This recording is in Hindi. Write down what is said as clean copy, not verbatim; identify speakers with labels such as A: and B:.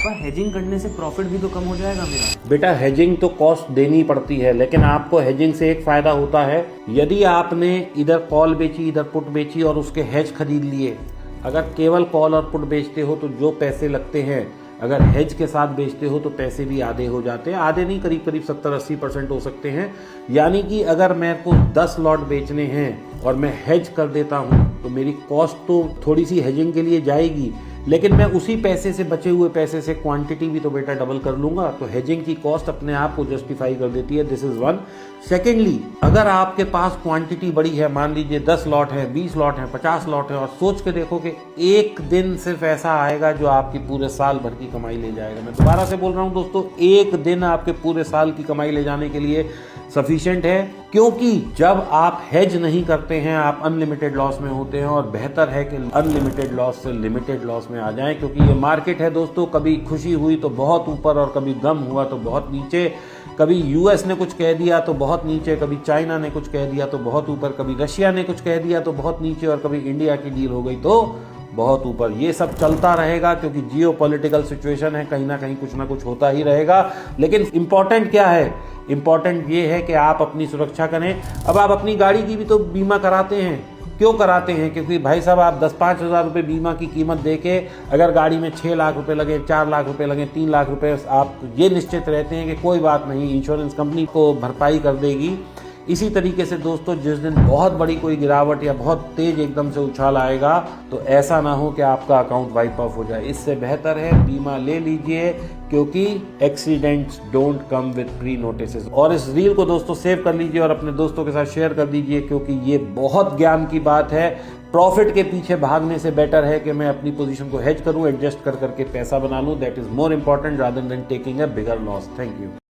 A: पापा हेजिंग करने से प्रॉफिट भी तो कम हो जाएगा मेरा।
B: बेटा हेजिंग तो कॉस्ट देनी पड़ती है, लेकिन आपको हेजिंग से एक फायदा होता है, यदि आपने इधर कॉल बेची इधर पुट बेची और उसके हेज खरीद लिए, अगर केवल कॉल और पुट बेचते हो तो जो पैसे लगते हैं, अगर हेज के साथ बेचते हो तो पैसे भी आधे हो जाते हैं, आधे नहीं करीब करीब 70-80% हो सकते हैं। यानी कि अगर मेरे को 10 लॉट बेचने हैं और मैं हेज कर देता हूं तो मेरी कॉस्ट तो थोड़ी सी हेजिंग के लिए जाएगी, लेकिन मैं उसी पैसे से, बचे हुए पैसे से क्वांटिटी भी तो बेटा डबल कर लूंगा, तो हेजिंग की कॉस्ट अपने आप को जस्टिफाई कर देती है। This is one. सेकेंडली, अगर आपके पास क्वांटिटी बड़ी है, मान लीजिए 10 लॉट है, 20 लॉट है, 50 लॉट है, और सोच के देखो कि एक दिन सिर्फ ऐसा आएगा जो आपकी पूरे साल भर की कमाई ले जाएगा। मैं दोबारा से बोल रहा हूं दोस्तों, एक दिन आपके पूरे साल की कमाई ले जाने के लिए सफिशिएंट है, क्योंकि जब आप हेज नहीं करते हैं आप अनलिमिटेड लॉस में होते हैं, और बेहतर है कि अनलिमिटेड लॉस से लिमिटेड लॉस में आ जाएं, क्योंकि ये मार्केट है दोस्तों, कभी खुशी हुई तो बहुत ऊपर और कभी गम हुआ तो बहुत नीचे, कभी यूएस ने कुछ कह दिया तो बहुत नीचे, कभी चाइना ने कुछ कह दिया तो बहुत ऊपर, कभी रशिया ने कुछ कह दिया तो बहुत नीचे, और कभी इंडिया की डील हो गई तो बहुत ऊपर। ये सब चलता रहेगा क्योंकि जियो पॉलिटिकल सिचुएशन है, कहीं ना कुछ होता ही रहेगा। लेकिन इंपॉर्टेंट क्या है? इंपॉर्टेंट ये है कि आप अपनी सुरक्षा करें। अब आप अपनी गाड़ी की भी तो बीमा कराते हैं, क्यों कराते हैं? क्योंकि भाई साहब, आप 10-5 हज़ार रुपये बीमा की कीमत दे के अगर गाड़ी में 6 लाख रुपए लगे, 4 लाख रुपए लगे, 3 लाख रुपए, आप ये निश्चित रहते हैं कि कोई बात नहीं, इंश्योरेंस कंपनी को भरपाई कर देगी। इसी तरीके से दोस्तों, जिस दिन बहुत बड़ी कोई गिरावट या बहुत तेज एकदम से उछाल आएगा तो ऐसा ना हो कि आपका अकाउंट वाइप ऑफ हो जाए। इससे बेहतर है बीमा ले लीजिए, क्योंकि accidents don't come with pre notice. और इस रील को दोस्तों सेव कर लीजिए और अपने दोस्तों के साथ शेयर कर दीजिए, क्योंकि ये बहुत ज्ञान की बात है। प्रॉफिट के पीछे भागने से बेटर है कि मैं अपनी पोजीशन को हेज करूं, एडजस्ट कर करके पैसा बना लूं। That is more important rather than taking a bigger loss. Thank you.